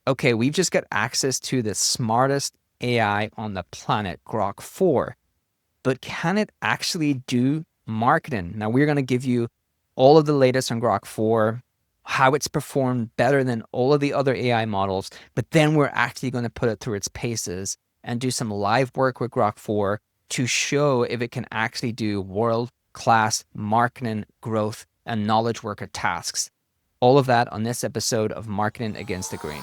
okay, we've just got access to the smartest AI on the planet, Grok 4, but can it actually do marketing? Now, we're going to give you all of the latest on Grok 4, how it's performed better than all of the other AI models, but then we're actually going to put it through its paces and do some live work with Grok 4 to show if it can actually do world-class marketing, growth, and knowledge worker tasks. All of that on this episode of Marketing Against the Grain.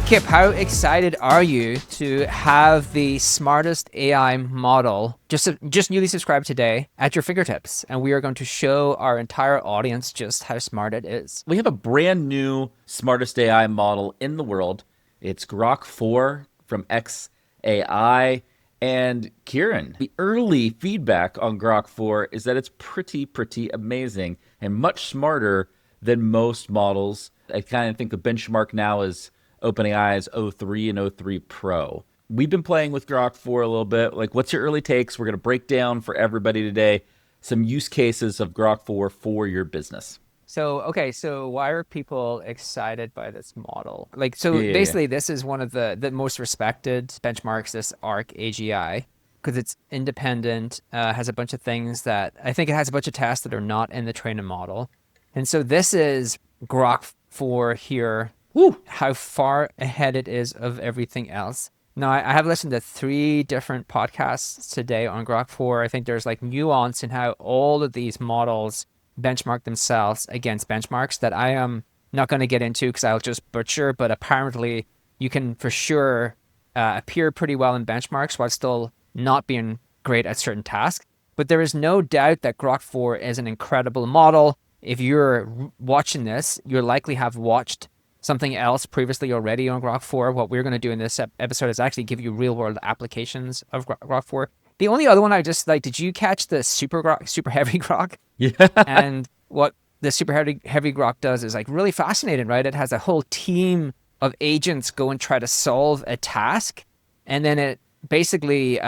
Kipp, how excited are you to have the smartest AI model just newly subscribed today at your fingertips? And we are going to show our entire audience just how smart it is. We have a brand new smartest AI model in the world. It's Grok 4 from xAI. And Kieran, the early feedback on Grok 4 is that it's pretty amazing and much smarter than most models. I kind of think the benchmark now is OpenAI's O3 and O3 Pro. We've been playing with Grok 4 a little bit. Like, what's your early takes? We're going to break down for everybody today some use cases of Grok 4 for your business. So why are people excited by this model? Yeah. Basically, this is one of the most respected benchmarks, this ARC AGI, because it's independent, has a bunch of things that I think it has a bunch of tasks that are not in the training model. And so this is Grok 4 here. Woo! How far ahead it is of everything else. Now, I have listened to 3 different podcasts today on Grok 4. I think there's like nuance in how all of these models benchmark themselves against benchmarks that I am not going to get into because I'll just butcher, but apparently you can for sure appear pretty well in benchmarks while still not being great at certain tasks. But there is no doubt that Grok 4 is an incredible model. If you're watching this, you'll likely have watched something else previously already on Grok 4. What we're going to do in this episode is actually give you real world applications of Grok 4. The only other one I just like, did you catch the super heavy Grok? Yeah. And what the super heavy Grok does is like really fascinating, right? It has a whole team of agents go and try to solve a task. And then it basically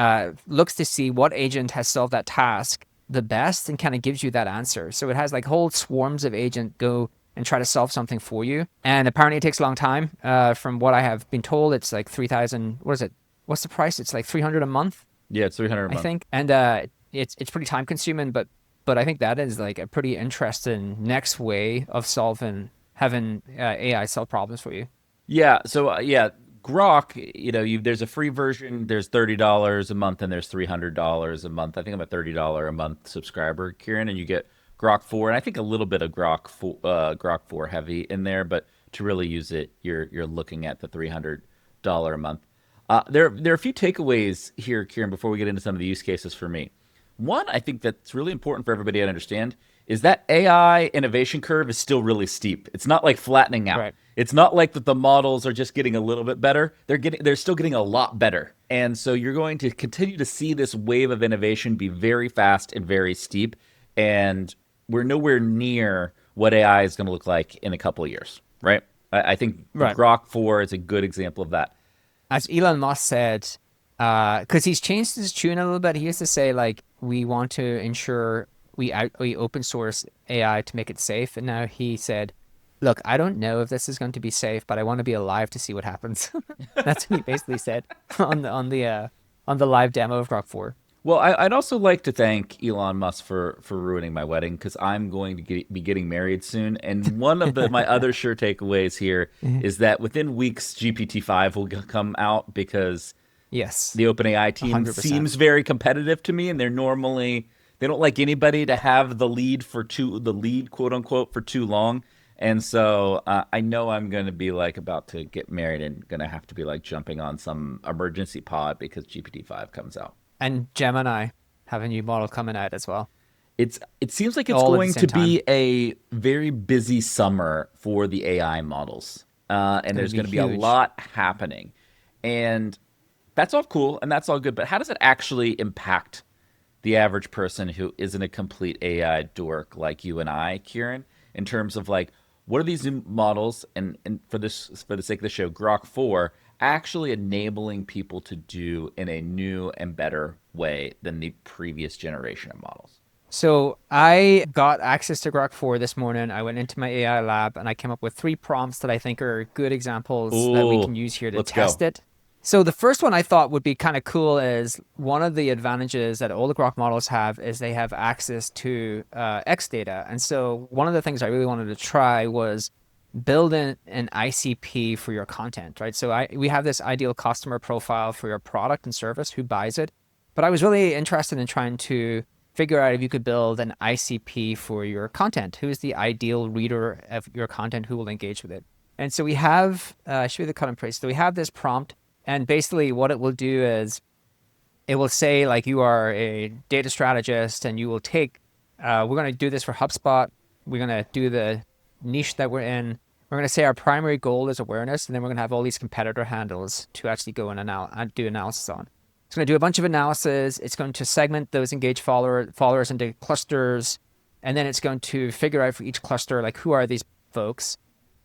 looks to see what agent has solved that task the best and kind of gives you that answer. So it has like whole swarms of agents go and try to solve something for you. And apparently it takes a long time. From what I have been told, it's like 3,000. What is it? What's the price? It's like 300 a month, Yeah, it's 300 a I month. think. And it's pretty time consuming, but I think that is like a pretty interesting next way of having AI solve problems for you. Yeah, so Grok, there's a free version, there's $30 a month, and there's $300 a month. I think I'm a $30 a month subscriber, Kieran, and you get Grok 4, and I think a little bit of Grok 4 heavy in there, but to really use it, you're looking at the $300 a month. There are a few takeaways here, Kieran, before we get into some of the use cases for me. One, I think that's really important for everybody to understand is that AI innovation curve is still really steep. It's not like flattening out. Right. It's not like that the models are just getting a little bit better. They're still getting a lot better. And so you're going to continue to see this wave of innovation be very fast and very steep. And we're nowhere near what AI is going to look like in a couple of years, right? I think the Right. Grok 4 is a good example of that. As Elon Musk said, because he's changed his tune a little bit. He used to say like we want to ensure we open source AI to make it safe, and now he said, "Look, I don't know if this is going to be safe, but I want to be alive to see what happens." That's what he basically said on the live demo of Grok 4. Well, I'd also like to thank Elon Musk for ruining my wedding because I'm going to be getting married soon. And one of my other sure takeaways here is that within weeks, GPT-5 will come out because Yes, the OpenAI team 100%. seems very competitive to me, and they don't like anybody to have the lead quote unquote for too long. And so I know I'm going to be like about to get married and going to have to be like jumping on some emergency pod because GPT-5 comes out. And Gemini have a new model coming out as well, It seems like it's all at the going same to time. be a very busy summer for the AI models, It's and going to there's be going to be a huge. lot happening, and that's all cool and that's all good. But how does it actually impact the average person who isn't a complete AI dork like you and I, Kieran? In terms of like, what are these new models, and for the sake of the show, Grok 4 actually enabling people to do in a new and better way than the previous generation of models? So I got access to Grok 4 this morning. I went into my AI lab and I came up with 3 prompts that I think are good examples that we Ooh, can use here to let's go. test it. So the first one I thought would be kind of cool is one of the advantages that all the Grok models have is they have access to X data. And so one of the things I really wanted to try was build an ICP for your content, right? So we have this ideal customer profile for your product and service who buys it. But I was really interested in trying to figure out if you could build an ICP for your content. Who is the ideal reader of your content who will engage with it? And so we have, show you the cut and paste. So we have this prompt, and basically what it will do is it will say like you are a data strategist, and you will take, we're going to do this for HubSpot. We're going to do the niche that we're in. We're going to say our primary goal is awareness, and then we're going to have all these competitor handles to actually go and do analysis on. It's going to do a bunch of analysis. It's going to segment those engaged followers into clusters. And then it's going to figure out for each cluster, like, who are these folks?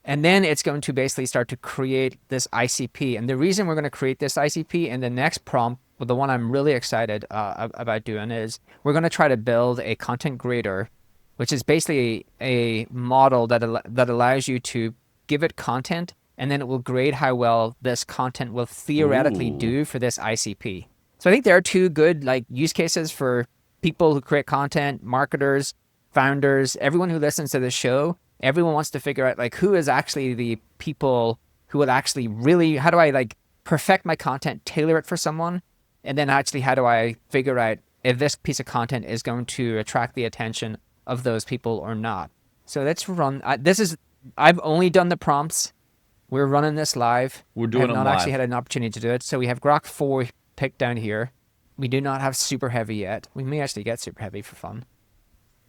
And then it's going to basically start to create this ICP. And the reason we're going to create this ICP in the next prompt, well, the one I'm really excited about doing, is we're going to try to build a content grader, which is basically a model that allows you to give it content, and then it will grade how well this content will theoretically Ooh. do for this ICP. So I think there are two good like use cases for people who create content, marketers, founders, everyone who listens to the show. Everyone wants to figure out like who is actually the people who will actually really, how do I like perfect my content, tailor it for someone, and then actually how do I figure out if this piece of content is going to attract the attention of those people or not. So let's run. I've only done the prompts. We're running this live. We're I doing have them not actually live. had an opportunity to do it. So we have Grok 4 picked down here. We do not have super heavy yet. We may actually get super heavy for fun.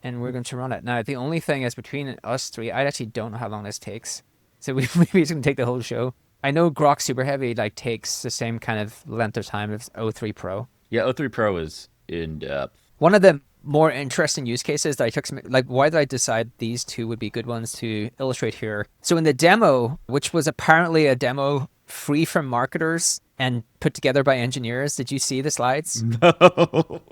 And we're going to run it. Now, the only thing is between us three, I actually don't know how long this takes. So maybe it's going to take the whole show. I know Grok Super Heavy like takes the same kind of length of time as O3 Pro. Yeah, O3 Pro is in depth. One of the more interesting use cases that I took, like, why did I decide these two would be good ones to illustrate here? So in the demo, which was apparently a demo free from marketers and put together by engineers, did you see the slides? No.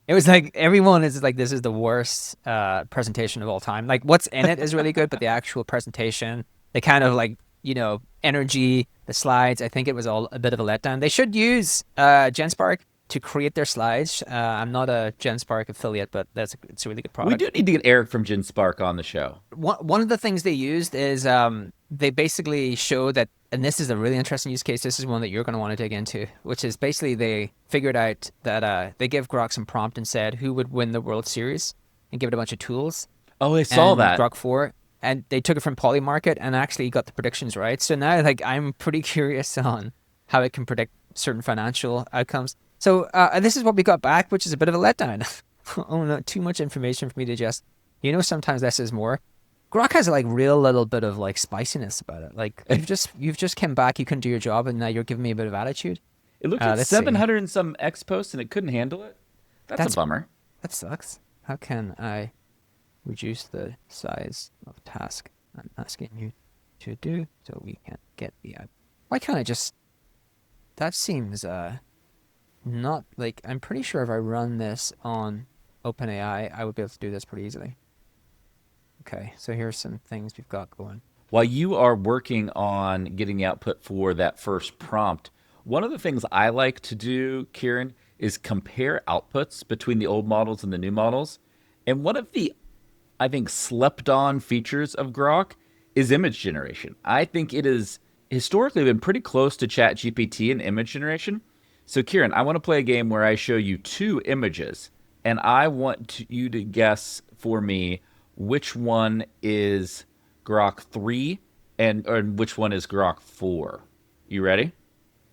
It was like everyone is like, this is the worst presentation of all time. Like what's in it is really good, but the actual presentation, the kind of like, energy, the slides, I think it was all a bit of a letdown. They should use GenSpark to create their slides. I'm not a GenSpark affiliate, but it's a really good We product. do need to get Eric from GenSpark on the show. One of the things they used is they basically show that, and this is a really interesting use case. This is one that you're going to want to dig into, which is basically they figured out that they give Grok some prompt and said who would win the World Series and give it a bunch of tools. Oh, I saw And that. Grok 4, and they took it from Polymarket and actually got the predictions right. So now like I'm pretty curious on how it can predict certain financial outcomes. So this is what we got back, which is a bit of a letdown. Oh no, too much information for me to just, sometimes less is more. Grok has like real little bit of like spiciness about it. Like you've just come back, you couldn't do your job, and now you're giving me a bit of attitude. It looked at Let's see. 700 and some X posts and it couldn't handle it. That's a bummer. That sucks. How can I reduce the size of task I'm asking you to do so we can get the app? Why can't I just? That seems not like, I'm pretty sure if I run this on OpenAI, I would be able to do this pretty easily. Okay, so here's some things we've got going. While you are working on getting the output for that first prompt, one of the things I like to do, Kieran, is compare outputs between the old models and the new models. And one of the, I think, slept on features of Grok is image generation. I think it has historically been pretty close to ChatGPT in image generation. So, Kieran, I want to play a game where I show you two images, and I want you to guess for me which one is Grok 3 or which one is Grok 4. You ready?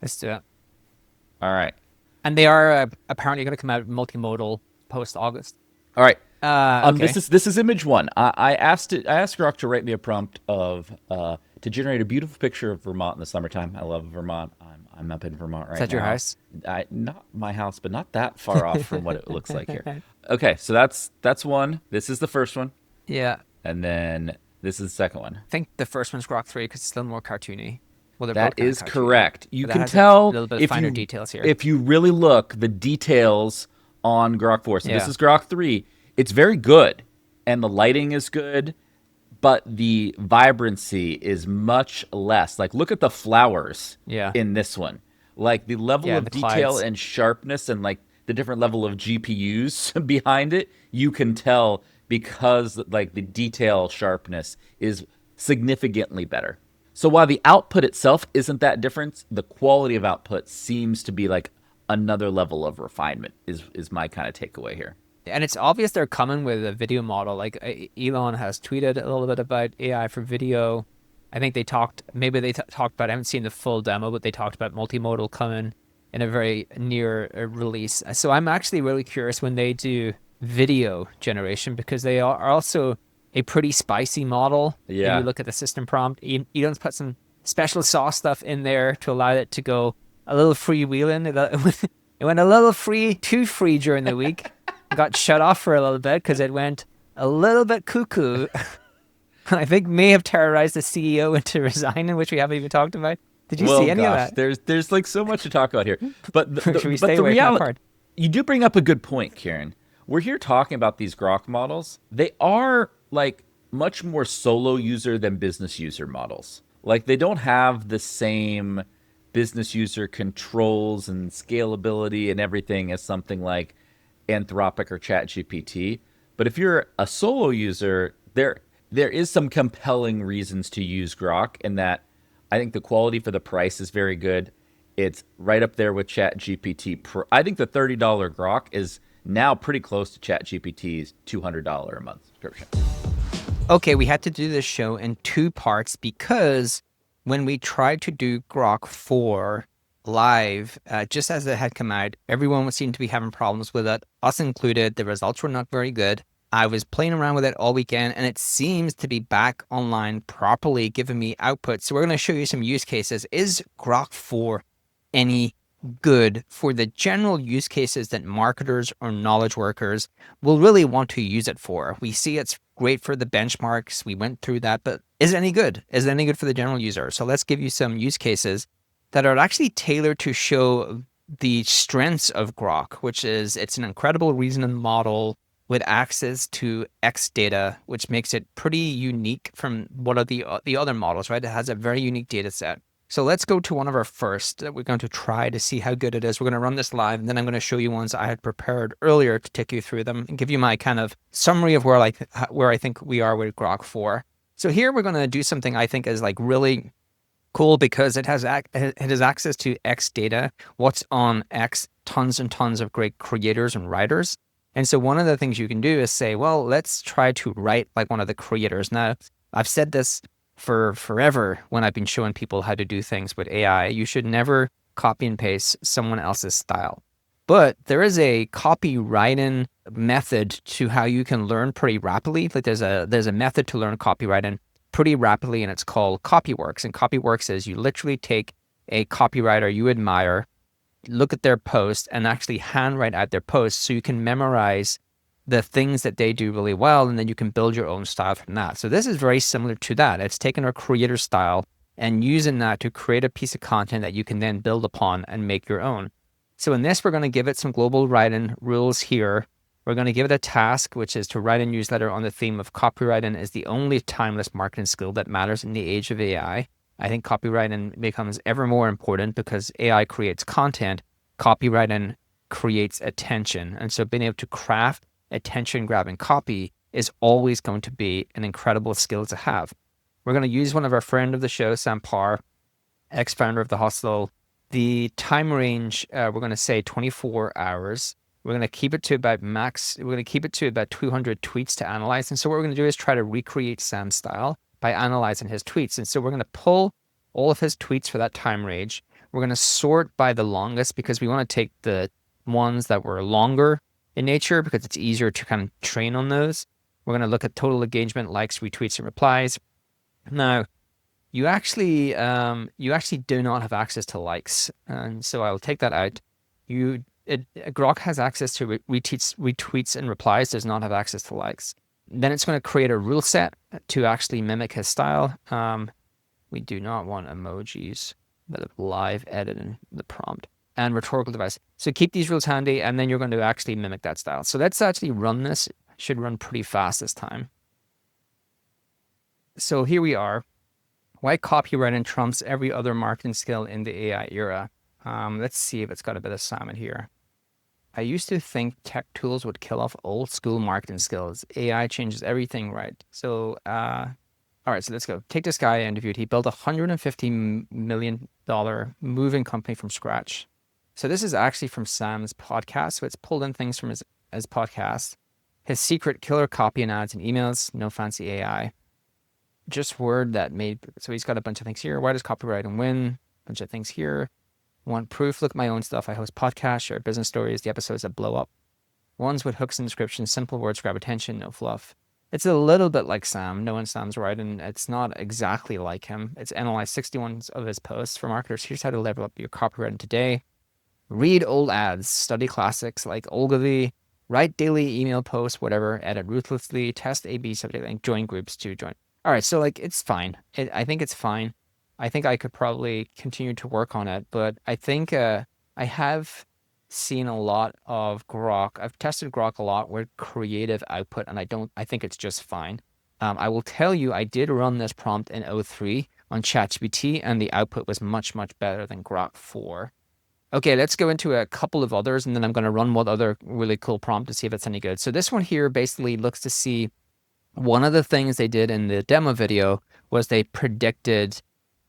Let's do it. All right. And they are apparently going to come out multimodal post August. All right. Okay. This is image one. I asked Grok to write me a prompt of to generate a beautiful picture of Vermont in the summertime. I love Vermont. I'm up in Vermont right now. Is that your house? Not my house, but not that far off from what it looks like here. Okay, so that's one. This is the first one, Yeah. and then this is the second one. I think the first one's Grok 3 because it's still more cartoony. Well, they're That both kind is of cartoony, correct. You but that can has tell a little bit of finer details here. if you really look, the details on Grok 4. So this Yeah. is Grok 3. it's very good, and the lighting is good, but the vibrancy is much less. Like, look at the flowers Yeah. in this one. Like, the level Yeah, of the detail clouds. and sharpness and like the different level of GPUs behind it, you can tell because like the detail sharpness is significantly better. So while the output itself isn't that different, the quality of output seems to be like another level of refinement is my kind of takeaway here. And it's obvious they're coming with a video model. Like Elon has tweeted a little bit about AI for video. I think they talked, maybe they talked about, I haven't seen the full demo, but they talked about multimodal coming in a very near release. So I'm actually really curious when they do video generation because they are also a pretty spicy model. If you Yeah. look at the system prompt, Elon's put some special sauce stuff in there to allow it to go a little freewheeling. It went a little too free during the week. Got shut off for a little bit because it went a little bit cuckoo. I think may have terrorized the CEO into resigning, which we haven't even talked about. Did you Well, see any of gosh, that? there's like so much to talk about here. But Should we but stay the away from that reality, part? you do bring up a good point, Kieran. We're here talking about these Grok models. They are like much more solo user than business user models. Like they don't have the same business user controls and scalability and everything as something like Anthropic or ChatGPT. But if you're a solo user, there is some compelling reasons to use Grok in that I think the quality for the price is very good. It's right up there with ChatGPT Pro. I think the $30 Grok is now pretty close to ChatGPT's $200 a month subscription. Okay, we had to do this show in two parts because when we tried to do Grok 4 live, just as it had come out, everyone seemed to be having problems with it, us included. The results were not very good. I was playing around with it all weekend, and it seems to be back online properly, giving me output. So we're going to show you some use cases. Is Grok 4 any good for the general use cases that marketers or knowledge workers will really want to use it for? We see it's great for the benchmarks. We went through that, but is it any good? Is it any good for the general user? So let's give you some use cases that are actually tailored to show the strengths of Grok, which is it's an incredible reasoning model with access to X data, which makes it pretty unique from what are the other models, right? It has a very unique data set. So let's go to one of our first that we're going to try to see how good it is. We're going to run this live, and then I'm going to show you ones I had prepared earlier to take you through them and give you my kind of summary of where I think we are with Grok 4. So here we're going to do something I think is like really cool because it has access to X data, what's on X, tons and tons of great creators and writers. And so one of the things you can do is say, well, let's try to write like one of the creators. Now, I've said this for forever when I've been showing people how to do things with AI. You should never copy and paste someone else's style. But there is a copywriting method to how you can learn pretty rapidly. Like there's a method to learn copywriting pretty rapidly, and it's called Copyworks. And Copyworks is you literally take a copywriter you admire, look at their post, and actually handwrite out their posts so you can memorize the things that they do really well, and then you can build your own style from that. So this is very similar to that. It's taking our creator style and using that to create a piece of content that you can then build upon and make your own. So in this, we're going to give it some global writing rules here. We're going to give it a task, which is to write a newsletter on the theme of copywriting is the only timeless marketing skill that matters in the age of AI. I think copywriting becomes ever more important because AI creates content. Copywriting creates attention. And so being able to craft attention-grabbing copy is always going to be an incredible skill to have. We're going to use one of our friend of the show, Sam Parr, ex-founder of The Hustle. The time range, we're going to say 24 hours. We're going to keep it to about we're going to keep it to about 200 tweets to analyze. And so what we're going to do is try to recreate Sam's style by analyzing his tweets. And so we're going to pull all of his tweets for that time range. We're going to sort by the longest because we want to take the ones that were longer in nature because it's easier to kind of train on those. We're going to look at total engagement, likes, retweets, and replies. Now, you actually do not have access to likes, and so I'll take that out. Grok has access to retweets and replies, does not have access to likes. Then it's going to create a rule set to actually mimic his style. We do not want emojis that have live editing the prompt and rhetorical device. So keep these rules handy, and then you're going to actually mimic that style. So let's actually run this Should run pretty fast this time. So here we are. Why copywriting trumps every other marketing skill in the AI era? Let's see if it's got a bit of salmon here. I used to think tech tools would kill off old school marketing skills. AI changes everything, right? So, all right, so let's go. Take this guy I interviewed. He built a $150 million moving company from scratch. So this is actually from Sam's podcast. So it's pulled in things from his podcast. His secret killer copy and ads and emails, no fancy AI. Just word that made, so he's got a bunch of things here. Why does copywriting win? Bunch of things here. Want proof? Look at my own stuff. I host podcasts, share business stories, the episodes that blow up. Ones with hooks and descriptions, simple words grab attention, no fluff. It's a little bit like Sam. No one sounds right, and it's not exactly like him. It's analyzed 61 of his posts for marketers. Here's how to level up your copywriting today. Read old ads, study classics like Ogilvy, write daily email posts, whatever, edit ruthlessly, test A/B subject, and join groups to join. All right, so like it's fine. I think it's fine. I think I could probably continue to work on it, but I think I have seen a lot of Grok. I've tested Grok a lot with creative output, and I think it's just fine. I will tell you, I did run this prompt in O3 on ChatGPT, and the output was much, much better than Grok 4. Okay, let's go into a couple of others, and then I'm going to run one other really cool prompt to see if it's any good. So this one here basically looks to see one of the things they did in the demo video was they predicted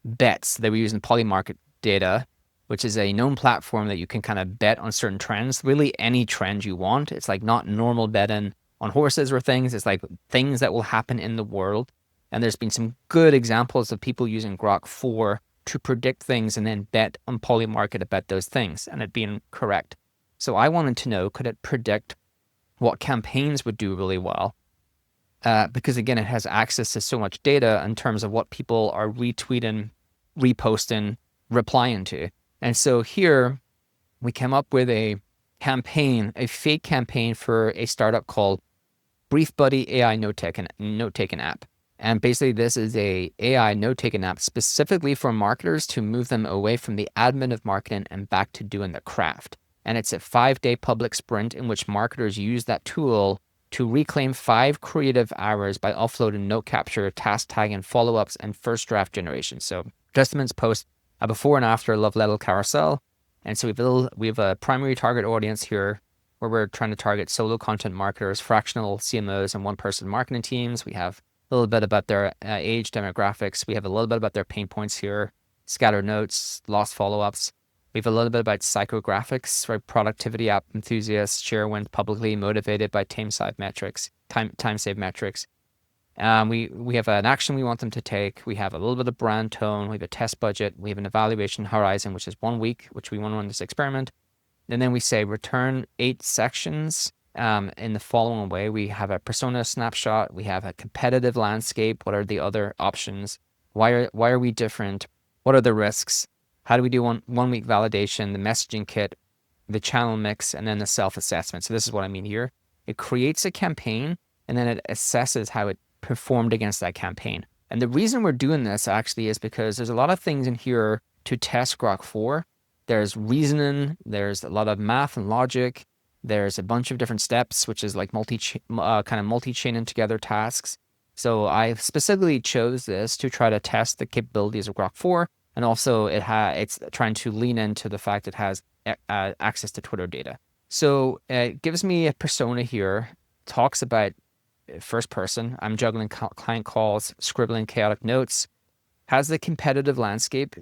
bets. They were using Polymarket data, which is a known platform that you can kind of bet on certain trends, really any trend you want. It's like not normal betting on horses or things. It's like things that will happen in the world. And there's been some good examples of people using Grok 4 to predict things and then bet on Polymarket about those things and it being correct. So I wanted to know, could it predict what campaigns would do really well? Because again, it has access to so much data in terms of what people are retweeting, reposting, replying to. And so here we came up with a campaign, a fake campaign for a startup called Brief Buddy AI note-taking app. And basically this is a AI note-taking app specifically for marketers to move them away from the admin of marketing and back to doing the craft. And it's a 5-day public sprint in which marketers use that tool to reclaim 5 creative hours by offloading note capture, task tagging, follow-ups, and first draft generation. So Justin's post a before and after love letter carousel. And so we have a primary target audience here where we're trying to target solo content marketers, fractional CMOs, and one-person marketing teams. We have a little bit about their age demographics. We have a little bit about their pain points here, scattered notes, lost follow-ups. We have a little bit about psychographics, right? Productivity app enthusiasts, share wins publicly, motivated by time save metrics. We have an action we want them to take. We have a little bit of brand tone. We have a test budget. We have an evaluation horizon, which is 1 week, which we want to run this experiment. And then we say return 8 sections in the following way. We have a persona snapshot. We have a competitive landscape. What are the other options? Why are we different? What are the risks? How do we do one week validation, the messaging kit, the channel mix, and then the self-assessment? So this is what I mean here. It creates a campaign, and then it assesses how it performed against that campaign. And the reason we're doing this actually is because there's a lot of things in here to test Grok 4. There's reasoning, there's a lot of math and logic, there's a bunch of different steps, which is like multi-chaining together tasks. So I specifically chose this to try to test the capabilities of Grok 4. And also it's trying to lean into the fact it has access to Twitter data. So it gives me a persona here, talks about first person. I'm juggling client calls, scribbling chaotic notes, has the competitive landscape,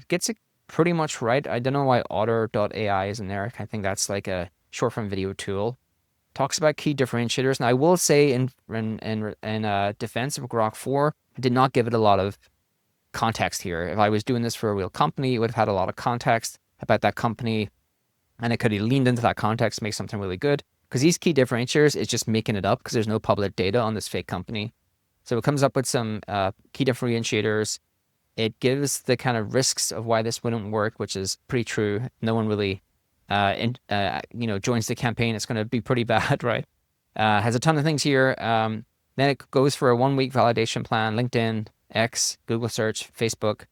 gets it pretty much right. I don't know why otter.ai is in there. I think that's like a short form video tool. Talks about key differentiators. And I will say in defense of Grok 4, I did not give it a lot of context here. If I was doing this for a real company, it would have had a lot of context about that company, and it could have leaned into that context to make something really good. Because these key differentiators is just making it up because there's no public data on this fake company. So it comes up with some key differentiators. It gives the kind of risks of why this wouldn't work, which is pretty true. No one really joins the campaign. It's going to be pretty bad, right? Has a ton of things here. Then it goes for a 1 week validation plan, LinkedIn, X, Google search, Facebook.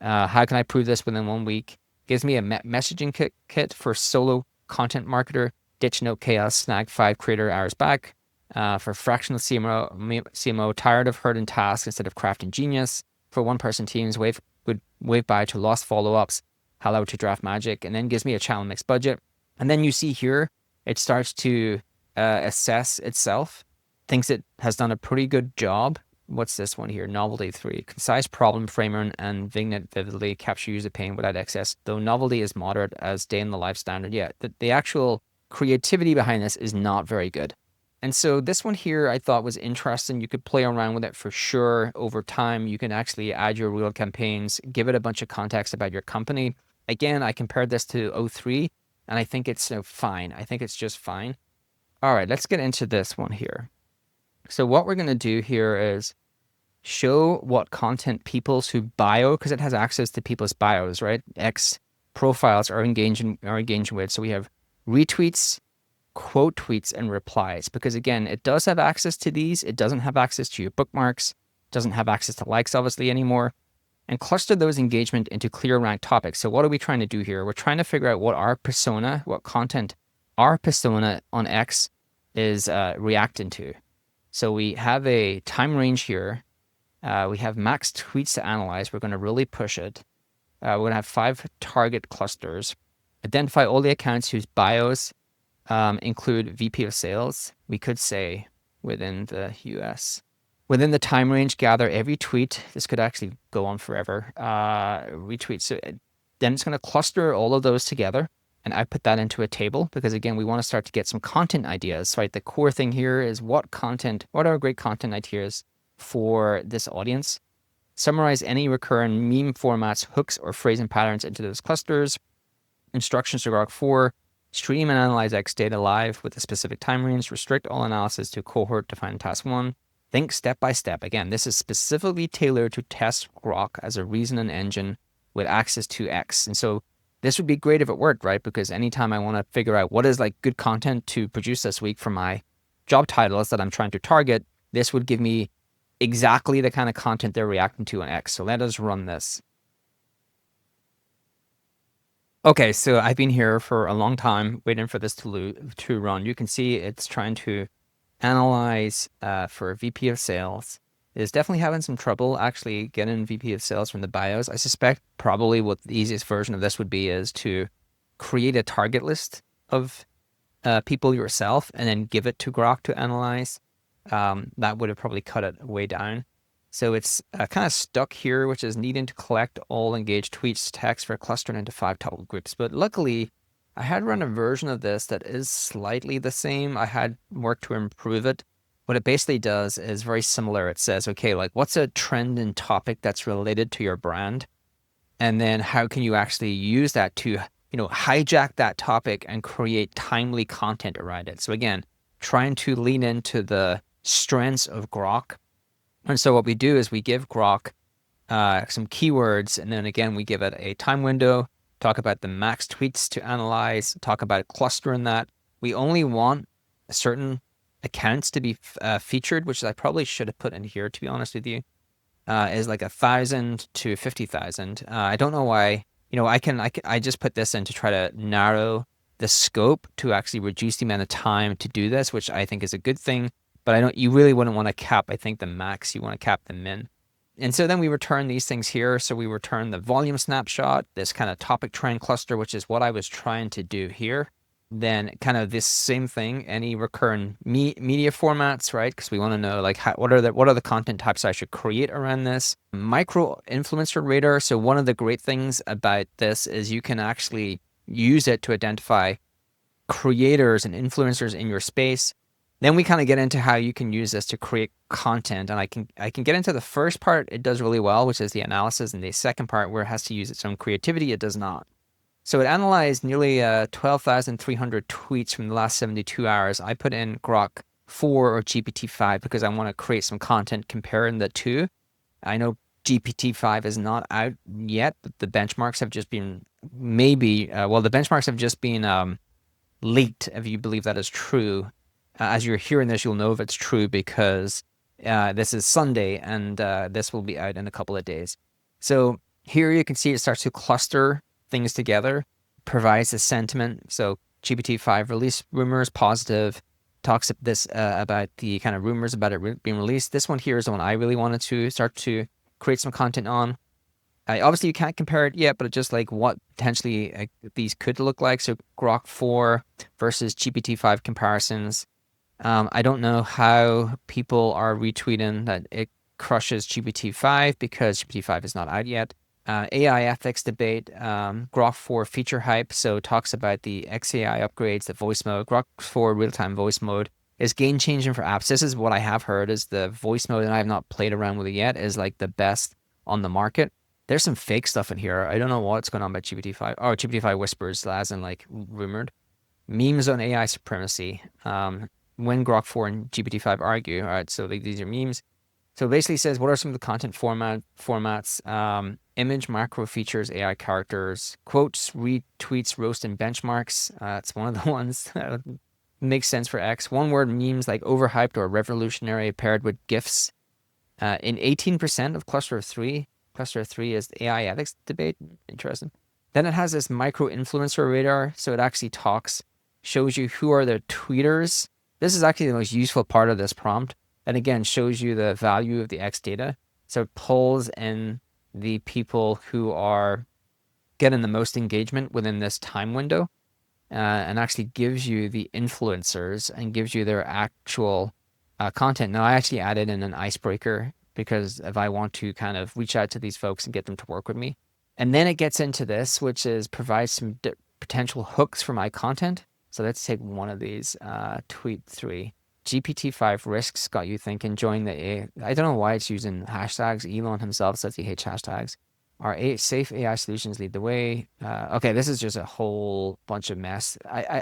How can I prove this within 1 week? Gives me a messaging kit for solo content marketer, ditch note chaos, snag 5 creator hours back. For fractional CMO, tired of herding tasks instead of crafting genius. For one-person teams, would wave bye to lost follow-ups, hello to draft magic, and then gives me a channel mix budget. And then you see here, it starts to assess itself, thinks it has done a pretty good job. What's this one here? Novelty 3. Concise problem framer and vignette vividly capture user pain without excess, though novelty is moderate as day in the life standard. Yeah, the actual creativity behind this is not very good. And so this one here I thought was interesting. You could play around with it for sure. Over time, you can actually add your real campaigns, give it a bunch of context about your company. Again, I compared this to O3, and I think it's fine. I think it's just fine. All right, let's get into this one here. So what we're going to do here is show what content people's who bio, because it has access to people's bios, right? X profiles are engaging with. So we have retweets, quote tweets, and replies, because again, it does have access to these. It doesn't have access to your bookmarks, doesn't have access to likes obviously anymore, and cluster those engagement into clear ranked topics. So what are we trying to do here? We're trying to figure out what our persona, what content our persona on X is reacting to. So we have a time range here. We have max tweets to analyze. We're going to really push it. We're going to have 5 target clusters. Identify all the accounts whose bios include VP of sales. We could say within the US. Within the time range, gather every tweet. This could actually go on forever. Retweet. So then it's going to cluster all of those together, and I put that into a table because, again, we want to start to get some content ideas, right? The core thing here is what are great content ideas for this audience. Summarize any recurring meme formats, hooks, or phrasing patterns into those clusters. Instructions to Grok 4. Stream and analyze X data live with a specific time range. Restrict all analysis to cohort defined task 1. Think step by step. Again, this is specifically tailored to test Grok as a reasoning engine with access to X. And so this would be great if it worked, right? Because anytime I want to figure out what is like good content to produce this week for my job titles that I'm trying to target, this would give me exactly the kind of content they're reacting to on X. So let us run this. Okay, so I've been here for a long time waiting for this to run. You can see it's trying to analyze for VP of sales. It's definitely having some trouble actually getting VP of sales from the bios. I suspect probably what the easiest version of this would be is to create a target list of people yourself and then give it to Grok to analyze. That would have probably cut it way down. So it's kind of stuck here, which is needing to collect all engaged tweets, text for clustering into 5 total groups. But luckily, I had run a version of this that is slightly the same. I had worked to improve it. What it basically does is very similar. It says, okay, like what's a trend and topic that's related to your brand? And then how can you actually use that to, hijack that topic and create timely content around it? So again, trying to lean into the strengths of Grok. And so what we do is we give Grok some keywords, and then again, we give it a time window, talk about the max tweets to analyze, talk about clustering that. We only want certain accounts to be featured, which I probably should have put in here, to be honest with you, is like 1,000 to 50,000. I don't know why, I just put this in to try to narrow the scope to actually reduce the amount of time to do this, which I think is a good thing. But you really wouldn't want to cap, I think, the max. You want to cap the min. And so then we return these things here. So we return the volume snapshot, this kind of topic trend cluster, which is what I was trying to do here. Then kind of this same thing, any recurring media formats, right? Because we want to know like what are the content types I should create around this. Micro influencer radar. So one of the great things about this is you can actually use it to identify creators and influencers in your space. Then we kind of get into how you can use this to create content. And I can get into the first part. It does really well, which is the analysis. And the second part where it has to use its own creativity, it does not. So it analyzed nearly 12,300 tweets from the last 72 hours. I put in Grok 4 or GPT-5 because I want to create some content comparing the two. I know GPT-5 is not out yet, but the benchmarks have just been leaked, if you believe that is true. As you're hearing this, you'll know if it's true because this is Sunday and this will be out in a couple of days. So here you can see it starts to cluster things together, provides a sentiment. So GPT-5 release rumors positive, talks about the kind of rumors about it being released. This one here is the one I really wanted to start to create some content on. Obviously, you can't compare it yet, but just like what potentially these could look like. So Grok 4 versus GPT-5 comparisons. I don't know how people are retweeting that it crushes GPT-5 because GPT-5 is not out yet. AI ethics debate, Grok 4 feature hype, so talks about the XAI upgrades, the voice mode. Grok 4 real-time voice mode is game-changing for apps. This is what I have heard is the voice mode, and I have not played around with it yet, is like the best on the market. There's some fake stuff in here. I don't know what's going on about GPT-5. Oh, GPT-5 whispers, as in like rumored. Memes on AI supremacy. When Grok 4 and GPT-5 argue. All right, so these are memes. So it basically says, what are some of the content formats? Image, macro features, AI characters, quotes, retweets, roast, and benchmarks. It's one of the ones that makes sense for X. One word memes like overhyped or revolutionary paired with GIFs. In 18% of cluster of three is the AI ethics debate. Interesting. Then it has this micro influencer radar. So it actually shows you who are the tweeters. This is actually the most useful part of this prompt. And again, shows you the value of the X data. So it pulls in the people who are getting the most engagement within this time window, and actually gives you the influencers and gives you their actual content. Now, I actually added in an icebreaker because if I want to kind of reach out to these folks and get them to work with me. And then it gets into this, which is provides some potential hooks for my content. So let's take one of these, tweet 3. GPT-5 risks got you thinking, join the AI. I don't know why it's using hashtags. Elon himself says he hates hashtags. Our safe AI solutions lead the way. Okay, this is just a whole bunch of mess.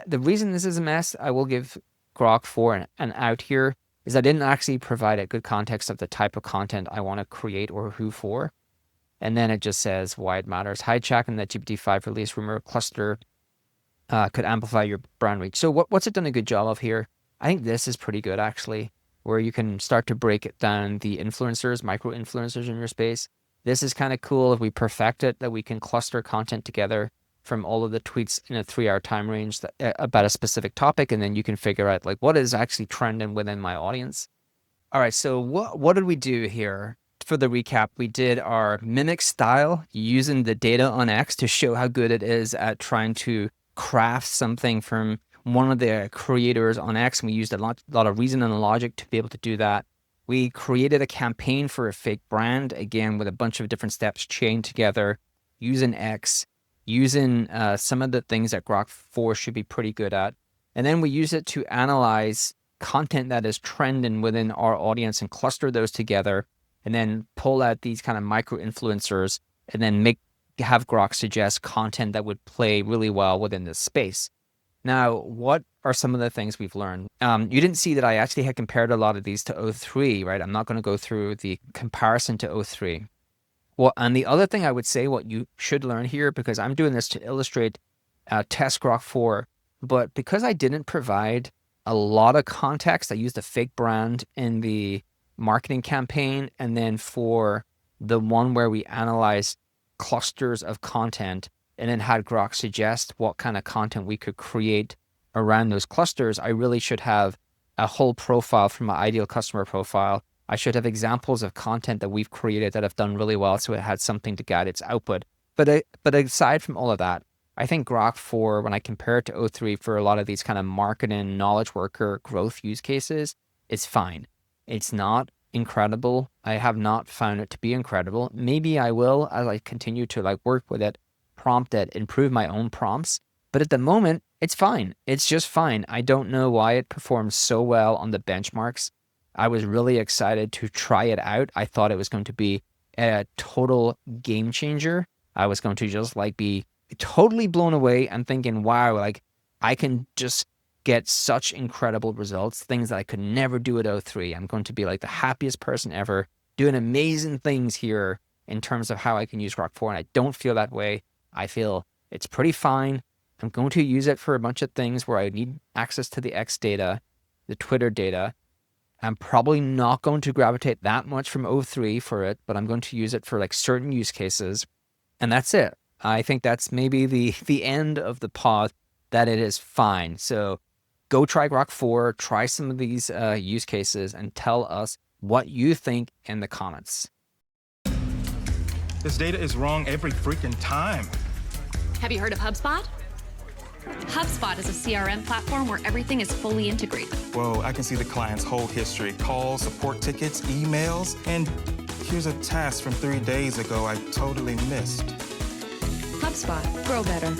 The reason this is a mess, I will give Grok 4 an out here, is I didn't actually provide a good context of the type of content I want to create or who for. And then it just says why it matters. Hijacking the GPT-5 release rumor cluster could amplify your brand reach. So what's it done a good job of here? I think this is pretty good, actually, where you can start to break it down the influencers, micro influencers in your space. This is kind of cool if we perfect it, that we can cluster content together from all of the tweets in a 3-hour time range about a specific topic, and then you can figure out like what is actually trending within my audience. All right, so what did we do here? For the recap, we did our mimic style using the data on X to show how good it is at trying to craft something from one of the creators on X, and we used a lot of reason and logic to be able to do that. We created a campaign for a fake brand, again, with a bunch of different steps chained together, using X, using some of the things that Grok 4 should be pretty good at. And then we use it to analyze content that is trending within our audience and cluster those together, and then pull out these kind of micro influencers, and then have Grok suggest content that would play really well within this space. Now, what are some of the things we've learned? You didn't see that I actually had compared a lot of these to O3, right? I'm not going to go through the comparison to O3. Well, and the other thing I would say, what you should learn here, because I'm doing this to illustrate test Grok 4, but because I didn't provide a lot of context, I used a fake brand in the marketing campaign, and then for the one where we analyzed clusters of content, and then had Grok suggest what kind of content we could create around those clusters, I really should have a whole profile from my ideal customer profile. I should have examples of content that we've created that have done really well, so it had something to guide its output. But aside from all of that, I think Grok 4, when I compare it to O3 for a lot of these kind of marketing, knowledge worker, growth use cases, is fine. It's not incredible. I have not found it to be incredible. Maybe I will as I continue to like work with it, prompt it, improve my own prompts. But at the moment, it's fine. It's just fine. I don't know why it performs so well on the benchmarks. I was really excited to try it out. I thought it was going to be a total game changer. I was going to just like be totally blown away and thinking, wow, like I can just get such incredible results, things that I could never do at O3. I'm going to be like the happiest person ever, doing amazing things here in terms of how I can use Grok 4. And I don't feel that way. I feel it's pretty fine. I'm going to use it for a bunch of things where I need access to the X data, the Twitter data. I'm probably not going to gravitate that much from O3 for it, but I'm going to use it for like certain use cases. And that's it. I think that's maybe the end of the pod, that it is fine. So Go try Grok 4, try some of these use cases, and tell us what you think in the comments. This data is wrong every freaking time. Have you heard of HubSpot? HubSpot is a CRM platform where everything is fully integrated. Whoa, I can see the client's whole history, calls, support tickets, emails, and here's a task from 3 days ago I totally missed. HubSpot. Grow better.